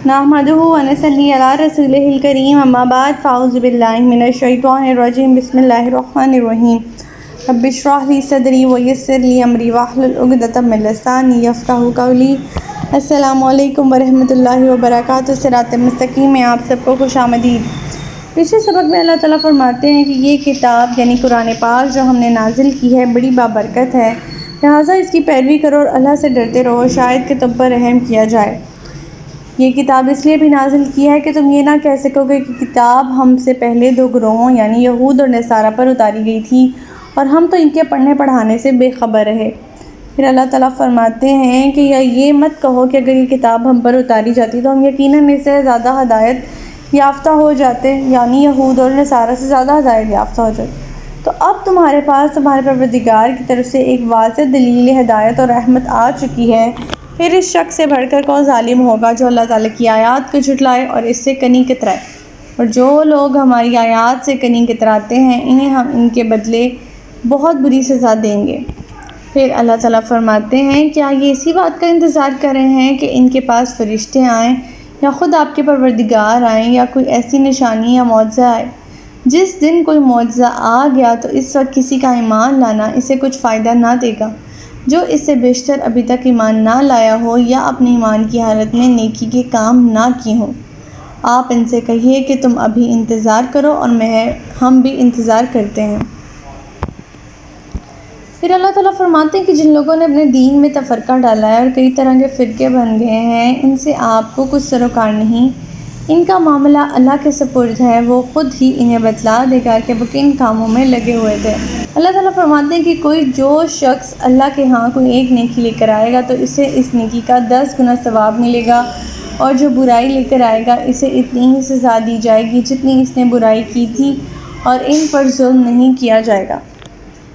نحمدہ و نصلی علی رسولہ الکریم اما بعد فاعوذ باللہ من الشیطان الرجیم بسم اللہ الرحمن الرحیم رب اشرح لی صدری ویسر لی امری واحلل عقدۃ من لسانی یفقہوا قولی۔ السلام علیکم ورحمۃ اللہ وبرکاتہ۔ صراط مستقیم میں آپ سب کو خوش آمدید۔ پچھلے سبق میں اللہ تعالیٰ فرماتے ہیں کہ یہ کتاب یعنی قرآن پاک جو ہم نے نازل کی ہے بڑی بابرکت ہے، لہٰذا اس کی پیروی کرو اور اللہ سے ڈرتے رہو شاید کہ تم پر رحم کیا جائے۔ یہ کتاب اس لیے بھی نازل کی ہے کہ تم یہ نہ کہہ سکو کہ کتاب ہم سے پہلے دو گروہوں یعنی یہود اور نصارہ پر اتاری گئی تھی اور ہم تو ان کے پڑھنے پڑھانے سے بے خبر رہے۔ پھر اللہ تعالیٰ فرماتے ہیں کہ یا یہ مت کہو کہ اگر یہ کتاب ہم پر اتاری جاتی تو ہم یقیناً اس سے زیادہ ہدایت یافتہ ہو جاتے، یعنی یہود اور نصارہ سے زیادہ ہدایت یافتہ ہو جاتے۔ تو اب تمہارے پاس تمہارے پروردگار کی طرف سے ایک واضح دلیل ہدایت اور رحمت آ چکی ہے، پھر اس شخص سے بڑھ کر کون ظالم ہوگا جو اللہ تعالیٰ کی آیات کو جھٹلائے اور اس سے کنی کترائے۔ اور جو لوگ ہماری آیات سے کنی کتراتے ہیں انہیں ہم ان کے بدلے بہت بری سزا دیں گے۔ پھر اللہ تعالیٰ فرماتے ہیں کیا یہ اسی بات کا انتظار کر رہے ہیں کہ ان کے پاس فرشتے آئیں یا خود آپ کے پروردگار آئیں یا کوئی ایسی نشانی یا معجزہ آئے؟ جس دن کوئی معجزہ آ گیا تو اس وقت کسی کا ایمان لانا اسے کچھ فائدہ نہ دے گا جو اس سے بیشتر ابھی تک ایمان نہ لایا ہو یا اپنے ایمان کی حالت میں نیکی کے کام نہ کیے ہوں۔ آپ ان سے کہیے کہ تم ابھی انتظار کرو اور ہم بھی انتظار کرتے ہیں۔ پھر اللہ تعالیٰ فرماتے ہیں کہ جن لوگوں نے اپنے دین میں تفرقہ ڈالا ہے اور کئی طرح کے فرقے بن گئے ہیں ان سے آپ کو کچھ سروکار نہیں، ان کا معاملہ اللہ کے سپرد ہے، وہ خود ہی انہیں بتلا دے گا کہ وہ کن کاموں میں لگے ہوئے تھے۔ اللہ تعالیٰ فرماتے ہیں کہ جو شخص اللہ کے ہاں کوئی ایک نیکی لے کر آئے گا تو اسے اس نیکی کا 10 گنا ثواب ملے گا، اور جو برائی لے کر آئے گا اسے اتنی ہی سزا دی جائے گی جتنی اس نے برائی کی تھی، اور ان پر ظلم نہیں کیا جائے گا۔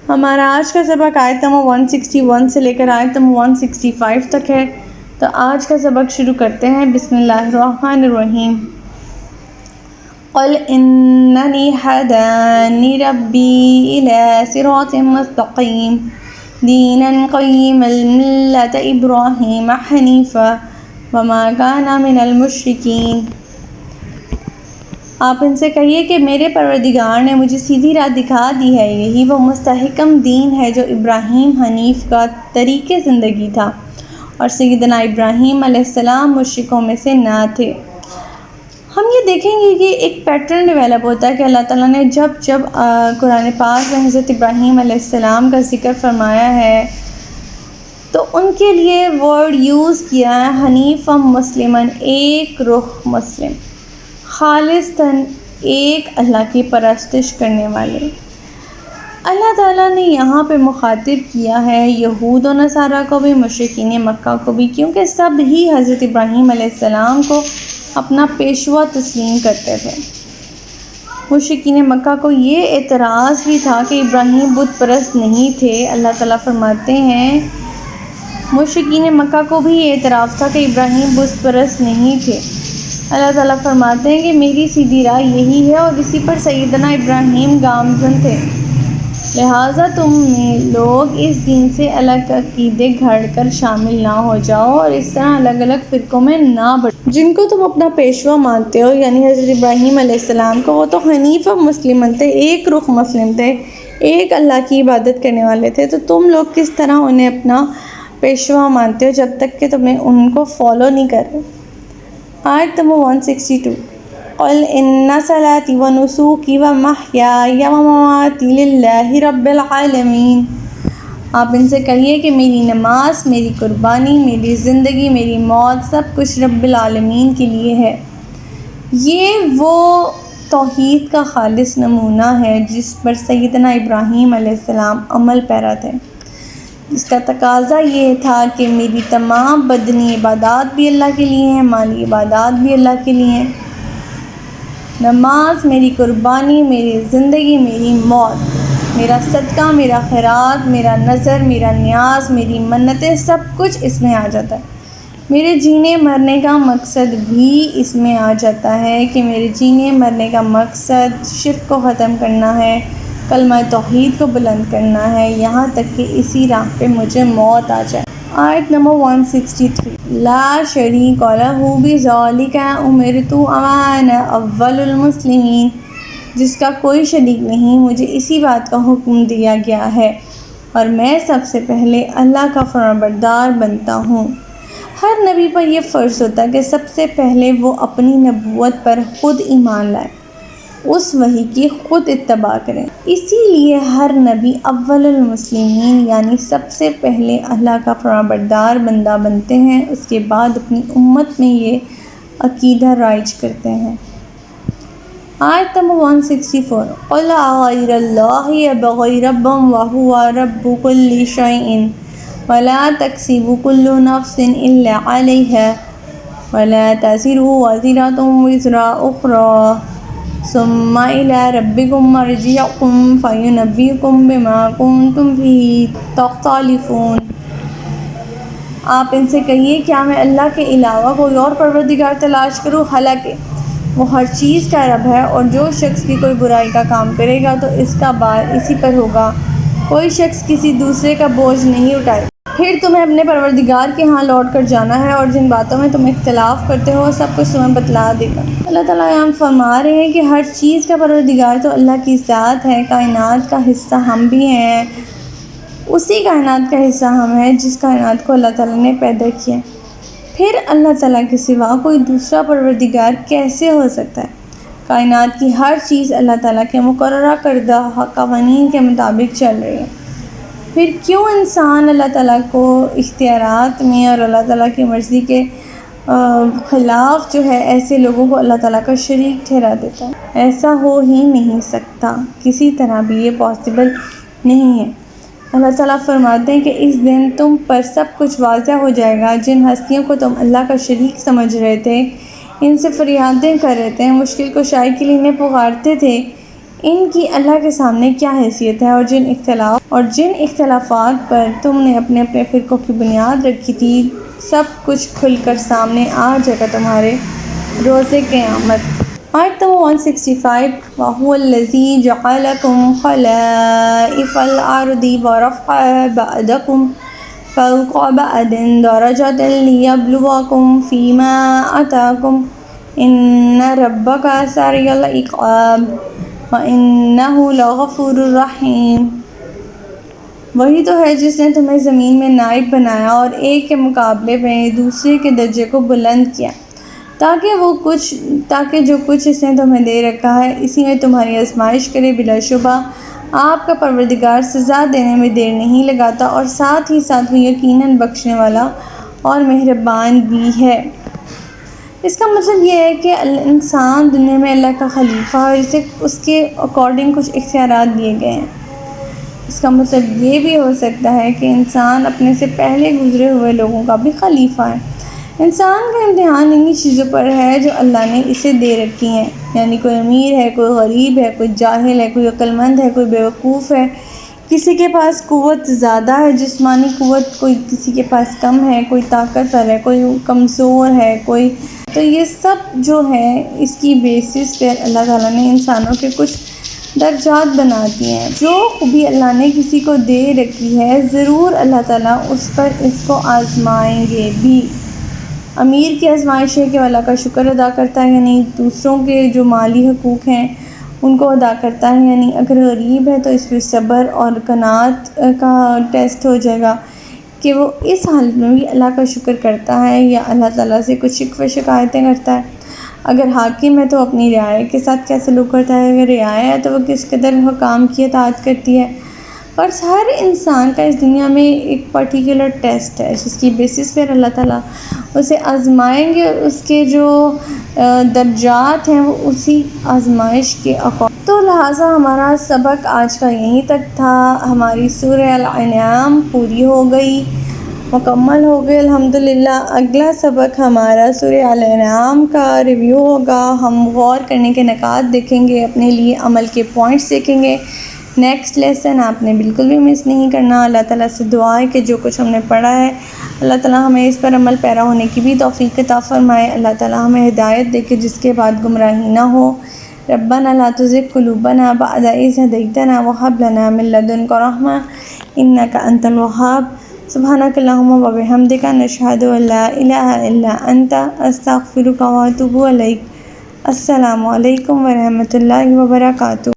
ہمارا آج کا سبق آیت نمبر 161 سے لے کر آیت نمبر 165 تک ہے، تو آج کا سبق شروع کرتے ہیں۔ بسم اللہ الرحمن الرحیم۔ قل اننی ہدانی ربی الی صراط مستقیم دینا قیما ملۃ ابراہیم حنیفا وما کان من المشرکین۔ آپ ان سے کہیے کہ میرے پروردگار نے مجھے سیدھی راہ دکھا دی ہے، یہی وہ مستحکم دین ہے جو ابراہیم حنیف کا طریق زندگی تھا، اور سیدنا ابراہیم علیہ السلام مشرکوں میں سے نہ تھے۔ ہم یہ دیکھیں گے کہ ایک پیٹرن ڈیولپ ہوتا ہے کہ اللہ تعالیٰ نے جب قرآن پاک میں حضرت ابراہیم علیہ السلام کا ذکر فرمایا ہے تو ان کے لیے ورڈ یوز کیا ہے حنیفا مسلماً، ایک رخ مسلم، خالصاً ایک اللہ کی پرستش کرنے والے۔ اللہ تعالیٰ نے یہاں پہ مخاطب کیا ہے یہود و نصارہ کو بھی، مشرکین مکہ کو بھی، کیونکہ سب ہی حضرت ابراہیم علیہ السلام کو اپنا پیشوا تسلیم کرتے تھے۔ مشرکین مکہ کو یہ اعتراض بھی تھا کہ ابراہیم بت پرست نہیں تھے۔ اللہ تعالیٰ فرماتے ہیں مشرکین مکہ کو بھی یہ اعتراف تھا کہ ابراہیم بت پرست نہیں تھے۔ اللہ تعالیٰ فرماتے ہیں کہ میری سیدھی راہ یہی ہے اور اسی پر سیدنا ابراہیم گامزن تھے، لہٰذا تم لوگ اس دین سے الگ عقیدے گھڑ کر شامل نہ ہو جاؤ اور اس طرح الگ الگ فرقوں میں نہ بڑھو۔ جن کو تم اپنا پیشوا مانتے ہو یعنی حضرت ابراہیم علیہ السلام کو، وہ تو حنیف و مسلم تھے، ایک رخ مسلم تھے، ایک اللہ کی عبادت کرنے والے تھے، تو تم لوگ کس طرح انہیں اپنا پیشوا مانتے ہو جب تک کہ تمہیں ان کو فالو نہیں کر رہے۔ آیت نمبر 162۔ قل ان صلاتی و نسوکی و محیای و مماتی للہ رب العالمین۔ آپ ان سے کہیے کہ میری نماز، میری قربانی، میری زندگی، میری موت سب کچھ رب العالمین کے لیے ہے۔ یہ وہ توحید کا خالص نمونہ ہے جس پر سیدنا ابراہیم علیہ السلام عمل پیرا تھے۔ اس کا تقاضا یہ تھا کہ میری تمام بدنی عبادات بھی اللہ کے لیے ہیں، مالی عبادات بھی اللہ کے لیے ہیں، نماز، میری قربانی، میری زندگی، میری موت، میرا صدقہ، میرا خیرات، میرا نظر، میرا نیاز، میری منتیں، سب کچھ اس میں آ جاتا ہے۔ میرے جینے مرنے کا مقصد بھی اس میں آ جاتا ہے کہ میرے جینے مرنے کا مقصد شرک کو ختم کرنا ہے، کلمہ توحید کو بلند کرنا ہے، یہاں تک کہ اسی راہ پہ مجھے موت آ جائے۔ آیت نمبر 163 لا شریک لہ بذالک امرت وانا اول المسلمین، جس کا کوئی شریک نہیں، مجھے اسی بات کا حکم دیا گیا ہے اور میں سب سے پہلے اللہ کا فرمانبردار بنتا ہوں۔ ہر نبی پر یہ فرض ہوتا ہے کہ سب سے پہلے وہ اپنی نبوت پر خود ایمان لائے، اس وحی کی خود اتباع کریں۔ اسی لیے ہر نبی اول المسلمین یعنی سب سے پہلے اللہ کا فرمانبردار بندہ بنتے ہیں، اس کے بعد اپنی امت میں یہ عقیدہ رائج کرتے ہیں۔ آیت نمبر 164 قُلْ أَغَيْرَ اللَّهِ أَبْغِي رَبًّا وَهُوَ رَبُّ كُلِّ شَيْءٍ وَلَا تَكْسِبُ كُلُّ نَفْسٍ إِلَّا عَلَيْهَا وَلَا تَزِرُ وَازِرَةٌ وِزْرَ أُخْرَىٰ ثُمَّ إِلَىٰ رَبِّكُمْ مَرْجِعُكُمْ فَيُنَبِّئُكُم بِمَا كُنتُمْ فِيهِ تَخْتَلِفُونَ۔ آپ ان سے کہیے کیا میں اللہ کے علاوہ کوئی اور پروردگار تلاش کروں؟ حالانکہ وہ ہر چیز کا رب ہے، اور جو شخص بھی کوئی برائی کا کام کرے گا تو اس کا بار اسی پر ہوگا، کوئی شخص کسی دوسرے کا بوجھ نہیں اٹھائے گا۔ پھر تمہیں اپنے پروردگار کے ہاں لوٹ کر جانا ہے، اور جن باتوں میں تم اختلاف کرتے ہو سب کچھ تمہیں بتلا دے گا۔ اللہ تعالیٰ یہاں فرما رہے ہیں کہ ہر چیز کا پروردگار تو اللہ کی ذات ہے، کائنات کا حصہ ہم بھی ہیں، اسی کائنات کا حصہ ہم ہیں جس کائنات کو اللہ تعالیٰ نے پیدا کیا۔ پھر اللہ تعالیٰ کے سوا کوئی دوسرا پروردگار کیسے ہو سکتا ہے؟ کائنات کی ہر چیز اللہ تعالیٰ کے مقررہ کردہ قوانین کے مطابق چل رہی ہے، پھر کیوں انسان اللہ تعالیٰ کو اختیارات میں اور اللہ تعالیٰ کی مرضی کے خلاف جو ہے ایسے لوگوں کو اللہ تعالیٰ کا شریک ٹھہرا دیتا ہے؟ ایسا ہو ہی نہیں سکتا، کسی طرح بھی یہ پاسبل نہیں ہے۔ اللہ تعالیٰ فرماتے ہیں کہ اس دن تم پر سب کچھ واضح ہو جائے گا۔ جن ہستیوں کو تم اللہ کا شریک سمجھ رہے تھے، ان سے فریادیں کر رہے تھے، مشکل کشائی کے لیے انہیں پکارتے تھے، ان کی اللہ کے سامنے کیا حیثیت ہے؟ اور جن اختلافات پر تم نے اپنے اپنے فرقوں کی بنیاد رکھی تھی، سب کچھ کھل کر سامنے آ جائے گا تمہارے روز قیامت۔ آیت نمبر 165 وَهُوَ الَّذِي جَعَلَكُمْ خَلَائِفَ الْأَرْضِ وَرَفَعَ بَعْضَكُمْ فَوْقَ بَعْضٍ دَرَجَاتٍ لِيَبْلُوَكُمْ فِي مَا آتَاكُمْ إِنَّ رَبَّكَ سَرِيعُ الْعِقَابِ وَإِنَّهُ لَغَفُورٌ رَحِيمٌ۔ وہی تو ہے جس نے تمہیں زمین میں نائب بنایا اور ایک کے مقابلے میں دوسرے کے درجے کو بلند کیا، تاکہ جو کچھ اس نے تمہیں دے رکھا ہے اسی میں تمہاری آزمائش کرے۔ بلا شبہ آپ کا پروردگار سزا دینے میں دیر نہیں لگاتا، اور ساتھ ہی ساتھ وہ یقیناً بخشنے والا اور مہربان بھی ہے۔ اس کا مطلب یہ ہے کہ انسان دنیا میں اللہ کا خلیفہ ہے اور اسے اس کے اکارڈنگ کچھ اختیارات دیے گئے ہیں۔ اس کا مطلب یہ بھی ہو سکتا ہے کہ انسان اپنے سے پہلے گزرے ہوئے لوگوں کا بھی خلیفہ ہے۔ انسان کا امتحان انہی چیزوں پر ہے جو اللہ نے اسے دے رکھی ہیں، یعنی کوئی امیر ہے، کوئی غریب ہے، کوئی جاہل ہے، کوئی عقل مند ہے، کوئی بیوقوف ہے، کسی کے پاس قوت زیادہ ہے، جسمانی قوت، کوئی کسی کے پاس کم ہے، کوئی طاقتور ہے، کوئی کمزور ہے، تو یہ سب جو ہے اس کی بیسس پر اللہ تعالیٰ نے انسانوں کے کچھ درجات بنا دیے ہیں۔ جو خوبی اللہ نے کسی کو دے رکھی ہے ضرور اللہ تعالیٰ اس پر اس کو آزمائیں گے بھی۔ امیر کی آزمائش ہے کہ وہ اللہ کا شکر ادا کرتا ہے یا نہیں، دوسروں کے جو مالی حقوق ہیں ان کو ادا کرتا ہے یا نہیں، اگر غریب ہے تو اس پہ صبر اور قناعت کا ٹیسٹ ہو جائے گا کہ وہ اس حالت میں بھی اللہ کا شکر کرتا ہے یا اللہ تعالیٰ سے کچھ شکوے شکایتیں کرتا ہے۔ اگر حاکم ہے تو اپنی رعایا کے ساتھ کیا سلوک کرتا ہے، اگر رعایا ہے تو وہ کس قدر حکام کی اطاعت کرتی ہے۔ اور ہر انسان کا اس دنیا میں ایک پرٹیکولر ٹیسٹ ہے جس کی بیسس پر اللہ تعالیٰ اسے آزمائیں گے، اور اس کے جو درجات ہیں وہ اسی آزمائش کے اکارڈنگ۔ تو لہٰذا ہمارا سبق آج کا یہیں تک تھا۔ ہماری سورہ الانعام پوری ہو گئی، مکمل ہو گئی الحمدللہ۔ اگلا سبق ہمارا سورہ الانعام کا ریویو ہوگا، ہم غور کرنے کے نکات دیکھیں گے، اپنے لیے عمل کے پوائنٹس دیکھیں گے۔ نیکسٹ لیسن آپ نے بالکل بھی مس نہیں کرنا۔ اللہ تعالیٰ سے دعا ہے کہ جو کچھ ہم نے پڑھا ہے اللہ تعالیٰ ہمیں اس پر عمل پیرا ہونے کی بھی توفیق عطا فرمائے۔ اللہ تعالیٰ ہمیں ہدایت دے کے جس کے بعد گمراہی نہ ہو۔ ربنا لا تزغ قلوبنا بعد إذ هديتنا وهب لنا من لدنك رحمة إنك أنت الوهاب۔ سبحانک اللہم و بحمدک نشہد ان لا الہ الا انت استغفرک و اتوب الیک۔ السلام علیکم ورحمۃ اللہ وبرکاتہ۔